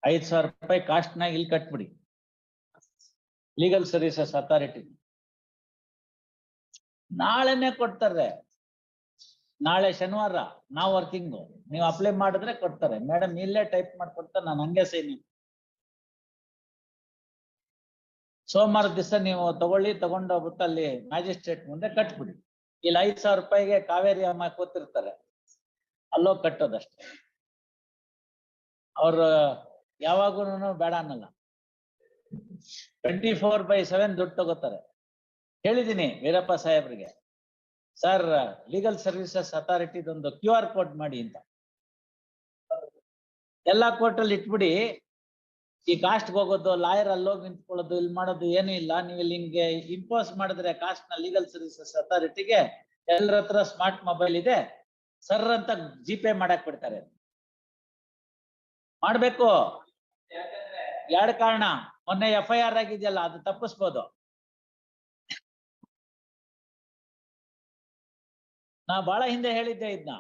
5,000 ರೂಪಾಯಿ ಕಾಸ್ಟ್ ನಾಗ ಇಲ್ಲಿ ಕಟ್ಬಿಡಿ. ಲೀಗಲ್ ಸರ್ವಿಸಸ್ ಅಥಾರಿಟಿ ನಾಳೆನೆ ಕೊಡ್ತಾರೆ. ನಾಳೆ ಶನಿವಾರ ನಾವು ವರ್ಕಿಂಗು, ನೀವು ಅಪ್ಲೈ ಮಾಡಿದ್ರೆ ಕೊಡ್ತಾರೆ. ಮೇಡಮ್ ಇಲ್ಲೇ ಟೈಪ್ ಮಾಡ್ಕೊಡ್ತಾರೆ, ನಾನು ಹಂಗೆ ಸೈನ್. ಸೋಮವಾರ ದಿವಸ ನೀವು ತಗೊಂಡು ಹೋಗ್ಬಿಟ್ಟು ಅಲ್ಲಿ ಮ್ಯಾಜಿಸ್ಟ್ರೇಟ್ ಮುಂದೆ ಕಟ್ಬಿಡಿ. ಇಲ್ಲಿ 5,000 ರೂಪಾಯಿಗೆ ಕಾವೇರಿ ಅಮ್ಮ ಕೂತಿರ್ತಾರೆ, ಅಲ್ಲೋಗಿ ಕಟ್ಟೋದಷ್ಟೇ. ಅವ್ರು ಯಾವಾಗೂ ಬೇಡ ಅನ್ನಲ್ಲ. 24/7 ದುಡ್ಡು ತಗೋತಾರೆ. ಹೇಳಿದೀನಿ ವೀರಪ್ಪ ಸಾಹೇಬ್ರಿಗೆ, ಸರ್ ಲೀಗಲ್ ಸರ್ವಿಸಸ್ ಅಥಾರಿಟಿದೊಂದು QR ಕೋಡ್ ಮಾಡಿ ಅಂತ. ಎಲ್ಲಾ ಕೋರ್ಟಲ್ಲಿ ಇಟ್ಬಿಡಿ. ಈ ಕಾಸ್ಟ್ ಹೋಗೋದು, ಲಾಯರ್ ಅಲ್ಲೋಗಿ ನಿಂತ್ಕೊಳ್ಳೋದು, ಇಲ್ಲಿ ಮಾಡೋದು ಏನೂ ಇಲ್ಲ. ನೀವು ಇಲ್ಲಿ ಹಿಂಗೆ ಇಂಪೋಸ್ ಮಾಡಿದ್ರೆ ಕಾಸ್ಟ್ ನ ಲೀಗಲ್ ಸರ್ವಿಸಸ್ ಅಥಾರಿಟಿಗೆ ಎಲ್ಲರ ಹತ್ರ ಸ್ಮಾರ್ಟ್ ಮೊಬೈಲ್ ಇದೆ, ಸರ್ ಅಂತ ಜಿಪೇ ಮಾಡಕ್ ಬಿಡ್ತಾರೆ. ಮಾಡ್ಬೇಕು. 2 ಕಾರಣ. ಮೊನ್ನೆ FIR ಆಗಿದೆಯಲ್ಲ, ಅದು ತಪ್ಪಿಸ್ಬೋದು. ನಾ ಬಹಳ ಹಿಂದೆ ಹೇಳಿದ್ದೆ ಇದನ್ನ.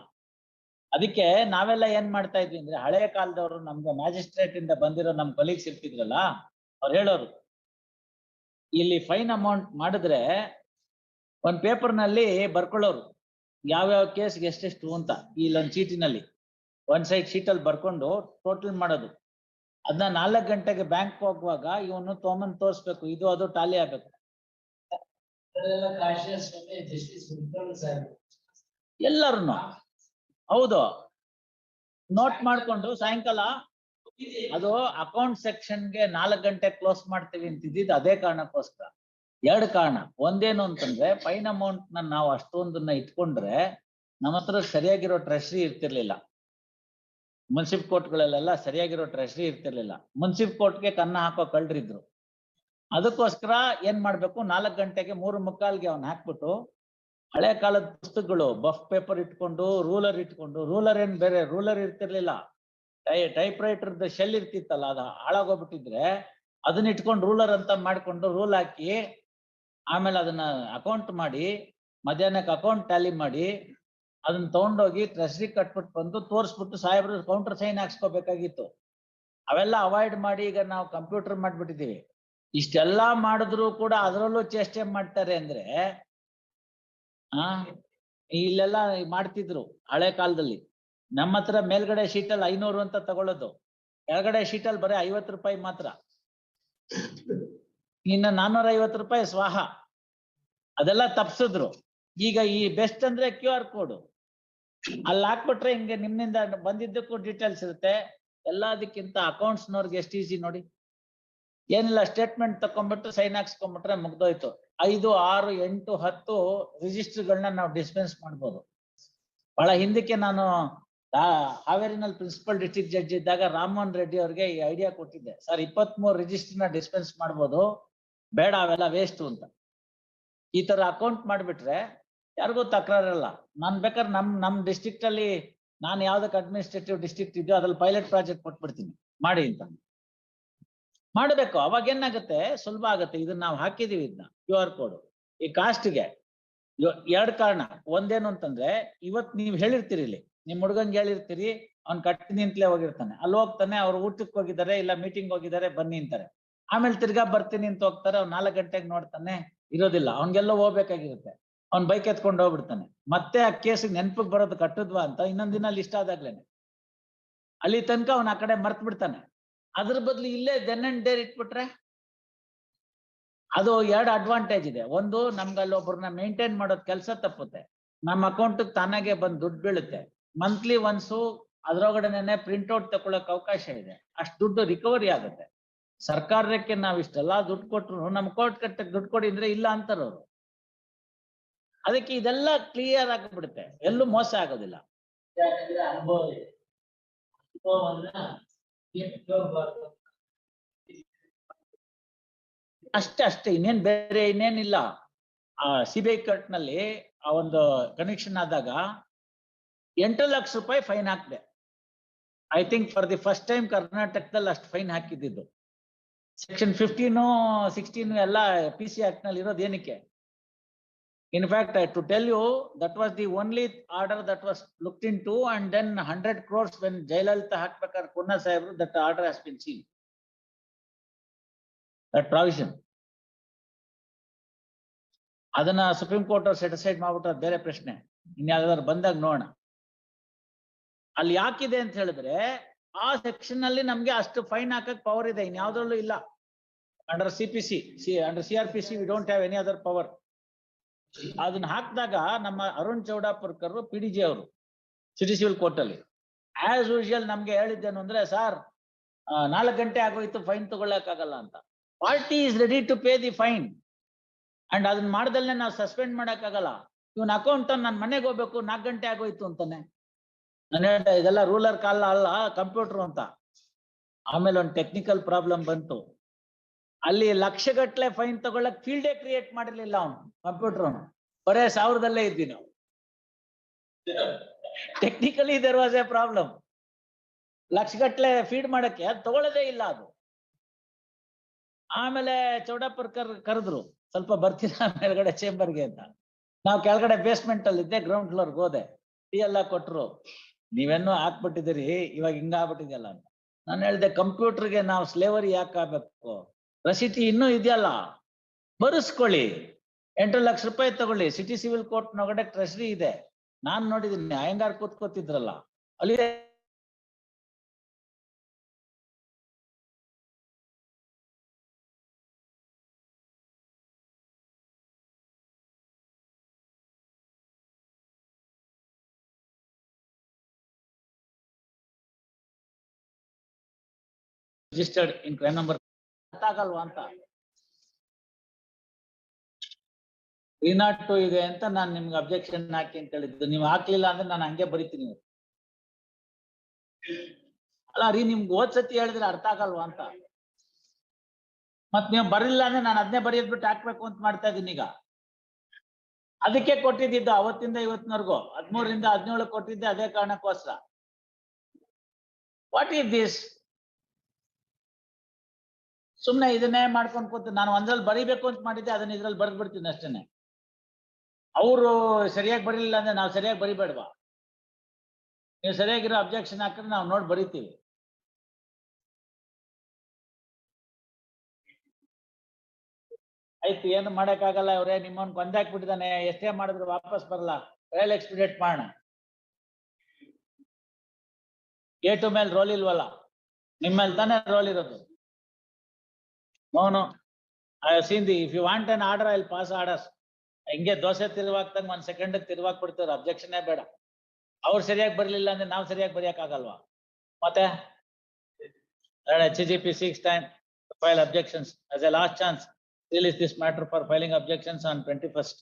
ಅದಕ್ಕೆ ನಾವೆಲ್ಲ ಏನ್ ಮಾಡ್ತಾ ಇದ್ವಿ ಅಂದ್ರೆ, ಹಳೆಯ ಕಾಲದವರು ನಮ್ಗೆ ಮ್ಯಾಜಿಸ್ಟ್ರೇಟ್ ಇಂದ ಬಂದಿರೋ ನಮ್ ಕೊಲೀಗ್ಸ್ ಇರ್ತಿದ್ರಲ್ಲ, ಅವ್ರು ಹೇಳೋರು, ಇಲ್ಲಿ ಫೈನ್ ಅಮೌಂಟ್ ಮಾಡಿದ್ರೆ ಒಂದ್ ಪೇಪರ್ ನಲ್ಲಿ ಬರ್ಕೊಳ್ಳೋರು ಯಾವ್ಯಾವ ಕೇಸ್ಗೆ ಎಷ್ಟೆಷ್ಟು ಅಂತ. ಇಲ್ಲೊಂದ್ ಚೀಟಿನಲ್ಲಿ ಒಂದ್ ಸೈಡ್ ಶೀಟಲ್ಲಿ ಬರ್ಕೊಂಡು ಟೋಟಲ್ ಮಾಡೋದು. ಅದನ್ನ 4 ಗಂಟೆಗೆ ಬ್ಯಾಂಕ್ ಹೋಗುವಾಗ ಇವನು ತೊಗೊಂಬಂದ್ ತೋರ್ಸ್ಬೇಕು, ಇದು ಅದು ಟಾಲಿ ಆಗ್ಬೇಕು. ಎಲ್ಲರನ್ನು ಹೌದು ನೋಟ್ ಮಾಡ್ಕೊಂಡು ಸಾಯಂಕಾಲ ಅದು ಅಕೌಂಟ್ ಸೆಕ್ಷನ್ಗೆ 4 ಗಂಟೆ ಕ್ಲೋಸ್ ಮಾಡ್ತೀವಿ ಅಂತಿದ್ದು ಅದೇ ಕಾರಣಕ್ಕೋಸ್ಕರ. 2 ಕಾರಣ. ಒಂದೇನು ಅಂತಂದ್ರೆ, ಫೈನ್ ಅಮೌಂಟ್ ನಾವು ಅಷ್ಟೊಂದನ್ನ ಇಟ್ಕೊಂಡ್ರೆ ನಮ್ಮ ಹತ್ರ ಸರಿಯಾಗಿರೋ ಟ್ರೆಷರಿ ಇರ್ತಿರ್ಲಿಲ್ಲ. ಮುನ್ಸಿಪ್ ಕೋರ್ಟ್ಗಳಲ್ಲೆಲ್ಲ ಸರಿಯಾಗಿರೋ ಟ್ರೆಷರಿ ಇರ್ತಿರ್ಲಿಲ್ಲ. ಮುನ್ಸಿಪ್ ಕೋರ್ಟ್ಗೆ ಕನ್ನ ಹಾಕೋ ಕಳ್ರಿದ್ರು. ಅದಕ್ಕೋಸ್ಕರ ಏನ್ ಮಾಡ್ಬೇಕು, 4 ಗಂಟೆಗೆ 3:45ಗೆ ಅವ್ನ ಹಾಕ್ಬಿಟ್ಟು ಹಳೆ ಕಾಲದ ಪುಸ್ತಕಗಳು ಬಫ್ ಪೇಪರ್ ಇಟ್ಕೊಂಡು, ರೂಲರ್ ಇಟ್ಕೊಂಡು, ರೂಲರ್ ಏನ್ ಬೇರೆ ರೂಲರ್ ಇರ್ತಿರ್ಲಿಲ್ಲ, ಟೈಪ್ ರೈಟರ್ದ ಶೆಲ್ ಇರ್ತಿತ್ತಲ್ಲ, ಅದು ಹಾಳಾಗೋಗ್ಬಿಟ್ಟಿದ್ರೆ ಅದನ್ನ ಇಟ್ಕೊಂಡು ರೂಲರ್ ಅಂತ ಮಾಡ್ಕೊಂಡು ರೂಲ್ ಹಾಕಿ, ಆಮೇಲೆ ಅದನ್ನ ಅಕೌಂಟ್ ಮಾಡಿ, ಮಧ್ಯಾಹ್ನಕ್ಕೆ ಅಕೌಂಟ್ ಟ್ಯಾಲಿ ಮಾಡಿ, ಅದನ್ನ ತಗೊಂಡೋಗಿ ಟ್ರೆಷರಿ ಕಟ್ಬಿಟ್ಟು ಬಂದು ತೋರಿಸ್ಬಿಟ್ಟು ಸಾಹೇಬ್ರು ಕೌಂಟರ್ ಸೈನ್ ಹಾಕ್ಸ್ಕೋಬೇಕಾಗಿತ್ತು. ಅವೆಲ್ಲ ಅವಾಯ್ಡ್ ಮಾಡಿ ಈಗ ನಾವು ಕಂಪ್ಯೂಟರ್ ಮಾಡ್ಬಿಟ್ಟಿದೀವಿ. ಇಷ್ಟೆಲ್ಲಾ ಮಾಡಿದ್ರು ಕೂಡ ಅದರಲ್ಲೂ ಚೇಷ್ಟೆ ಮಾಡ್ತಾರೆ ಅಂದ್ರೆ, ಇಲ್ಲೆಲ್ಲ ಮಾಡ್ತಿದ್ರು ಹಳೆ ಕಾಲದಲ್ಲಿ. ನಮ್ಮ ಹತ್ರ ಮೇಲ್ಗಡೆ ಶೀಟಲ್ಲಿ 500 ಅಂತ ತಗೊಳ್ಳೋದು, ಕೆಳಗಡೆ ಶೀಟಲ್ಲಿ ಬರೀ 50 ರೂಪಾಯಿ ಮಾತ್ರ. ಇನ್ನು 450 ರೂಪಾಯಿ ಸ್ವಾಹ. ಅದೆಲ್ಲ ತಪ್ಸಿದ್ರು. ಈಗ ಈ ಬೆಸ್ಟ್ ಅಂದ್ರೆ QR ಕೋಡ್ ಅಲ್ಲಿ ಹಾಕ್ಬಿಟ್ರೆ ಹಿಂಗೆ ನಿಮ್ಮಿಂದ ಬಂದಿದ್ದಕ್ಕೂ ಡೀಟೇಲ್ಸ್ ಇರುತ್ತೆ. ಎಲ್ಲದಕ್ಕಿಂತ ಅಕೌಂಟ್ಸ್ನವ್ರಿಗೆ ಎಷ್ಟು ಈಸಿ ನೋಡಿ. ಏನಿಲ್ಲ, ಸ್ಟೇಟ್ಮೆಂಟ್ ತಕೊಂಡ್ಬಿಟ್ಟು ಸೈನ್ ಹಾಕ್ಸ್ಕೊಂಡ್ಬಿಟ್ರೆ ಮುಗ್ದೋಯ್ತು. 5, 6, 8, 10 ರಿಜಿಸ್ಟರ್ಗಳನ್ನ ನಾವು ಡಿಸ್ಪೆನ್ಸ್ ಮಾಡ್ಬೋದು. ಬಹಳ ಹಿಂದಕ್ಕೆ ನಾನು ಹಾವೇರಿನಲ್ಲಿ ಪ್ರಿನ್ಸಿಪಲ್ ಡಿಸ್ಟ್ರಿಕ್ಟ್ ಜಡ್ಜ್ ಇದ್ದಾಗ ರಾಮಮೋಹನ್ ರೆಡ್ಡಿ ಅವ್ರಿಗೆ ಈ ಐಡಿಯಾ ಕೊಟ್ಟಿದ್ದೆ, ಸರ್ 23 ರಿಜಿಸ್ಟರ್ನ ಡಿಸ್ಪೆನ್ಸ್ ಮಾಡ್ಬೋದು, ಬೇಡ ಅವೆಲ್ಲ ವೇಸ್ಟ್ ಅಂತ. ಈ ತರ ಅಕೌಂಟ್ ಮಾಡ್ಬಿಟ್ರೆ ಯಾರಿಗೂ ತಕರಾರಲ್ಲ. ನಾನ್ ಬೇಕಾದ್ರೆ ನಮ್ ಡಿಸ್ಟ್ರಿಕ್ಟ್ ಅಲ್ಲಿ ನಾನು ಯಾವ್ದಕ್ಕೆ ಅಡ್ಮಿನಿಸ್ಟ್ರೇಟಿವ್ ಡಿಸ್ಟ್ರಿಕ್ಟ್ ಇದೆಯೋ ಅದ್ರಲ್ಲಿ ಪೈಲಟ್ ಪ್ರಾಜೆಕ್ಟ್ ಕೊಟ್ಬಿಡ್ತೀನಿ ಮಾಡಿ ಅಂತ. ಮಾಡ್ಬೇಕು. ಅವಾಗ ಏನಾಗುತ್ತೆ, ಸುಲಭ ಆಗುತ್ತೆ. ಇದನ್ನ ನಾವು ಹಾಕಿದೀವಿ, ಇದನ್ನ QR ಕೋಡ್ ಈ ಕಾಸ್ಟ್ಗೆ. 2 ಕಾರಣ. ಒಂದೇನು ಅಂತಂದ್ರೆ, ಇವತ್ ನೀವ್ ಹೇಳಿರ್ತೀರಿ, ಇಲ್ಲಿ ನಿಮ್ ಹುಡುಗಂಗೆ ಹೇಳಿರ್ತೀರಿ, ಅವ್ನ್ ಕಟ್ತೀನಿ ಅಂತಲೇ ಹೋಗಿರ್ತಾನೆ, ಅಲ್ಲಿ ಹೋಗ್ತಾನೆ, ಅವ್ರು ಊಟಕ್ಕೆ ಹೋಗಿದ್ದಾರೆ ಇಲ್ಲ ಮೀಟಿಂಗ್ ಹೋಗಿದ್ದಾರೆ ಬನ್ನಿ ಅಂತಾರೆ. ಆಮೇಲೆ ತಿರ್ಗಾ ಬರ್ತೀನಿ ಅಂತ ಹೋಗ್ತಾರೆ, ಅವ್ನು 4 ಗಂಟೆಗೆ ನೋಡ್ತಾನೆ, ಇರೋದಿಲ್ಲ. ಅವ್ನ್ಗೆಲ್ಲ ಹೋಗ್ಬೇಕಾಗಿರುತ್ತೆ, ಅವ್ನ್ ಬೈಕ್ ಎತ್ಕೊಂಡು ಹೋಗ್ಬಿಡ್ತಾನೆ. ಮತ್ತೆ ಆ ಕೇಸಿಗೆ ನೆನ್ಪಿಗೆ ಬರೋದು ಕಟ್ಟದ್ವಾ ಅಂತ ಇನ್ನೊಂದ್ ದಿನ ಲಿಸ್ಟ್ ಆದಾಗ್ಲೇನೆ ಅಲ್ಲಿ ತನಕ ಅವ್ನ ಆ ಕಡೆ ಮರ್ತ್ ಬಿಡ್ತಾನೆ. ಅದ್ರ ಬದಲು ಇಲ್ಲೇ ದೆನ್ ಅಂಡ್ ದೇರ್ ಇಟ್ಬಿಟ್ರೆ ಅದು 2 ಅಡ್ವಾಂಟೇಜ್ ಇದೆ. ಒಂದು, ನಮ್ಗೆ ಅಲ್ಲಿ ಒಬ್ಬರನ್ನ ಮೇಂಟೈನ್ ಮಾಡೋದ್ ಕೆಲಸ ತಪ್ಪುತ್ತೆ, ನಮ್ಮ ಅಕೌಂಟ್ ತಾನಾಗೆ ಬಂದು ದುಡ್ಡು ಬೀಳುತ್ತೆ. ಮಂತ್ಲಿ ಒನ್ಸು ಅದ್ರೊಳಗಡೆನೆ ಪ್ರಿಂಟ್ಔಟ್ ತಗೊಳಕ್ ಅವಕಾಶ ಇದೆ, ಅಷ್ಟು ದುಡ್ಡು ರಿಕವರಿ ಆಗುತ್ತೆ. ಸರ್ಕಾರಕ್ಕೆ ನಾವ್ ಇಷ್ಟೆಲ್ಲಾ ದುಡ್ಡು ಕೊಟ್ರು ನಮ್ ಕೋರ್ಟ್ ಕಟ್ಟಕ್ ದುಡ್ಡು ಕೊಡಿ ಅಂದ್ರೆ ಇಲ್ಲ ಅಂತಾರವ್ರು. ಅದಕ್ಕೆ ಇದೆಲ್ಲ ಕ್ಲಿಯರ್ ಆಗಿಬಿಡುತ್ತೆ, ಎಲ್ಲೂ ಮೋಸ ಆಗೋದಿಲ್ಲ. ಅಷ್ಟೇ, ಇನ್ನೇನ್ ಬೇರೆ ಇನ್ನೇನಿಲ್ಲ. CBI ಕೋರ್ಟ್ ನಲ್ಲಿ ಆ ಒಂದು ಕನೆಕ್ಷನ್ ಆದಾಗ 8 ಲಕ್ಷ ರೂಪಾಯಿ ಫೈನ್ ಹಾಕಿದೆ. I think for the first time ಕರ್ನಾಟಕದಲ್ಲಿ ಅಷ್ಟು ಫೈನ್ ಹಾಕಿದ್ದು. ಸೆಕ್ಷನ್ 15, 16 ಎಲ್ಲ PC ಆಕ್ಟ್ ನಲ್ಲಿ ಇರೋದು ಏನಕ್ಕೆ? In fact, to tell you, that was the only order that was looked into, and then 100 crores when Jayalalitha Hakbekar Kunna Sahib, that order has been seen. That provision. ಅದನ್ನ supreme court ಅವ್ರು set aside ಮಾಡ್ಬಿಟ್ರೆ ಬೇರೆ ಪ್ರಶ್ನೆ. ಇನ್ಯಾವ್ದಾದ್ರು ಬಂದಾಗ ನೋಡೋಣ. ಅಲ್ಲಿ ಯಾಕಿದೆ ಅಂತ ಹೇಳಿದ್ರೆ ಆ ಸೆಕ್ಷನ್ ಅಲ್ಲಿ ನಮ್ಗೆ ಅಷ್ಟು ಫೈನ್ ಹಾಕಕ್ ಪವರ್ ಇದೆ, ಇನ್ಯಾವ್ದ್ರಲ್ಲೂ ಇಲ್ಲ. Under under CRPC we don't have any other power. ಅದನ್ನ ಹಾಕಿದಾಗ ನಮ್ಮ ಅರುಣ್ ಚೌಡಾಪುರ್ಕರ್ PDG ಅವರು ಸಿಟಿ ಸಿವಿಲ್ ಕೋರ್ಟ್ ಅಲ್ಲಿ ಆಸ್ ಯೂಶುವಲ್ ನಮ್ಗೆ ಹೇಳಿದ್ದೇನು ಅಂದ್ರೆ, ಸರ್ 4 ಗಂಟೆ ಆಗೋಯ್ತು, ಫೈನ್ ತಗೊಳ್ಳಕ್ಕಾಗಲ್ಲ ಅಂತ. Party is ready to pay the fine and ಅದನ್ನ ಮಾಡ್ದಲ್ನೇ ನಾವು ಸಸ್ಪೆಂಡ್ ಮಾಡಕ್ಕಾಗಲ್ಲ. ಇವನ್ ಅಕೌಂಟ್ ನನ್ ಮನೆಗೆ ಹೋಗ್ಬೇಕು, 4 ಗಂಟೆ ಆಗೋಯ್ತು ಅಂತಾನೆ. ನಾನು ಹೇಳ್ದೆ ಇದೆಲ್ಲ ರೂಲರ್ ಕಾಲ ಅಲ್ಲ, ಕಂಪ್ಯೂಟರ್ ಅಂತ. ಆಮೇಲೆ ಒಂದು ಟೆಕ್ನಿಕಲ್ ಪ್ರಾಬ್ಲಮ್ ಬಂತು. ಅಲ್ಲಿ ಲಕ್ಷಗಟ್ಲೆ ಫೈನ್ ತಗೊಳ್ಳಕ್ ಫೀಲ್ಡೇ ಕ್ರಿಯೇಟ್ ಮಾಡಿರ್ಲಿಲ್ಲ ಅವನು, ಕಂಪ್ಯೂಟರ್ ಅವನು. ಬರೇ 1000ದಲ್ಲೇ ಇದ್ವಿ ನಾವು. Technically there was a problem. ಲಕ್ಷಗಟ್ಲೆ ಫೀಡ್ ಮಾಡಕ್ಕೆ ಅದು ತಗೊಳ್ಳೋದೇ ಇಲ್ಲ ಅದು. ಆಮೇಲೆ ಚೌಡಾಪುರ್ಕರ್ ಕರೆದ್ರು, ಸ್ವಲ್ಪ ಬರ್ತೀರಾ ಮೇಲ್ಗಡೆ ಚೇಂಬರ್ಗೆ ಅಂತ. ನಾವು ಕೆಳಗಡೆ ಬೇಸ್ಮೆಂಟ್ ಅಲ್ಲಿ ಇದ್ದೆ, ಗ್ರೌಂಡ್ ಫ್ಲೋರ್ಗೆ ಹೋದೆ. ಟೀ ಎಲ್ಲ ಕೊಟ್ರು. ನೀವೇನೋ ಹಾಕ್ಬಿಟ್ಟಿದ್ದೀರಿ, ಇವಾಗ ಹಿಂಗ ಆಗ್ಬಿಟ್ಟಿದೆಯಲ್ಲ ಅಂತ. ನಾನು ಹೇಳ್ದೆ, ಕಂಪ್ಯೂಟರ್ಗೆ ನಾವು ಸ್ಲೇವರಿ ಯಾಕೆ ಆಗ್ಬೇಕು? ರಸೀಟಿ ಇನ್ನೂ ಇದೆಯಲ್ಲ, ಬರೆಸ್ಕೊಳ್ಳಿ. 8 ಲಕ್ಷ ರೂಪಾಯಿ ತಗೊಳ್ಳಿ. ಸಿಟಿ ಸಿವಿಲ್ ಕೋರ್ಟ್ ನೊಳಗಡೆ ಟ್ರೆಷರಿ ಇದೆ, ನಾನ್ ನೋಡಿದೀನಿ. ಅಯ್ಯಂಗಾರ್ ಕೂತ್ಕೋತಿದ್ರಲ್ಲ ಅಲ್ಲಿ. ರಿಜಿಸ್ಟರ್ಡ್ ಇನ್ ಕ್ರೈಮ್ ನಂಬರ್ ಗೊತ್ತಾಗಲ್ವಾ ಅಂತ. 302 ಇದೆ ಅಂತ ನಾನು ನಿಮ್ಗೆ ಅಬ್ಜೆಕ್ಷನ್ ಹಾಕಿ ಅಂತ ಹೇಳಿದ್ದು. ನೀವು ಹಾಕ್ಲಿಲ್ಲ ಅಂದ್ರೆ ನಾನು ಹಂಗೆ ಬರೀತೀನಿ. ಅಲ್ಲ ರೀ, ನಿಮ್ಗೆ ಓದ್ಸತಿ ಹೇಳಿದ್ರೆ ಅರ್ಥ ಆಗಲ್ವಾ ಅಂತ. ಮತ್ ನೀವು ಬರಲಿಲ್ಲ ಅಂದ್ರೆ ನಾನು ಅದನ್ನೇ ಬರೆಯೋದ್ ಬಿಟ್ಟು ಹಾಕ್ಬೇಕು ಅಂತ ಮಾಡ್ತಾ ಇದೀನಿ ಈಗ. ಅದಕ್ಕೆ ಕೊಟ್ಟಿದ್ದು ಅವತ್ತಿಂದ ಇವತ್ತಿನವರೆಗೂ 13ರಿಂದ 17 ಕೊಟ್ಟಿದ್ದೆ ಅದೇ ಕಾರಣಕ್ಕೋಸ್ಕರ. What is this? ಸುಮ್ನೆ ಇದನ್ನೇ ಮಾಡ್ಕೊಂಡು ಕೂತು ನಾನು ಒಂದ್ರಲ್ಲಿ ಬರೀಬೇಕು ಅಂತ ಮಾಡಿದ್ದೆ, ಅದನ್ನ ಇದ್ರಲ್ಲಿ ಬರ್ದ್ ಬಿಡ್ತೀನಿ ಅಷ್ಟೇನೆ. ಅವರು ಸರಿಯಾಗಿ ಬರೀಲಿಲ್ಲ ಅಂದ್ರೆ ನಾವು ಸರಿಯಾಗಿ ಬರಿಬೇಡ್ವಾ? ನೀವು ಸರಿಯಾಗಿರೋ ಅಬ್ಜೆಕ್ಷನ್ ಹಾಕಿದ್ರೆ ನಾವು ನೋಡಿ ಬರೀತೀವಿ. ಆಯ್ತು, ಏನು ಮಾಡಕ್ಕಾಗಲ್ಲ. ಅವ್ರೆ ನಿಮ್ಮನ್ನ ಕೊಂದಾಕ್ಬಿಟ್ಟಿದ್ದಾನೆ, ಎಷ್ಟೇ ಮಾಡಿದ್ರು ವಾಪಸ್ ಬರಲ್ಲ. ಟ್ರಯಲ್ ಎಕ್ಸ್ಪಿಡೇಟ್ ಮಾಡೋಣ. A2 ಮೇಲೆ ರೋಲ್ ಇಲ್ವಲ್ಲ, ನಿಮ್ಮಲ್ಲಿ ತಾನೇ ರೋಲ್ ಇರೋದು. No, I have seen if you want an order, I'll pass orders. ಹಿಂಗೆ ದೋಸೆ ತಿರುವಾಕ್ತಂಗ್ 1 ಸೆಕೆಂಡ್ ತಿರುವಾಕ್ ಬಿಡ್ತೀವ್ರ, ಅಬ್ಜೆಕ್ಷನ್ ಬೇಡ. ಅವ್ರು ಸರಿಯಾಗಿ ಬರ್ಲಿಲ್ಲ ಅಂದ್ರೆ ನಾವು ಸರಿಯಾಗಿ ಬರೆಯಕ್ ಆಗಲ್ವಾ? ಮತ್ತೆ HGP seeks time to file objections. As a last chance, release this matter for filing objections on 21st.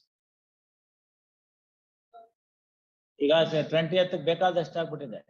ಈಗ 20th ಬೇಕಾದಷ್ಟು ಆಗ್ಬಿಟ್ಟಿದೆ.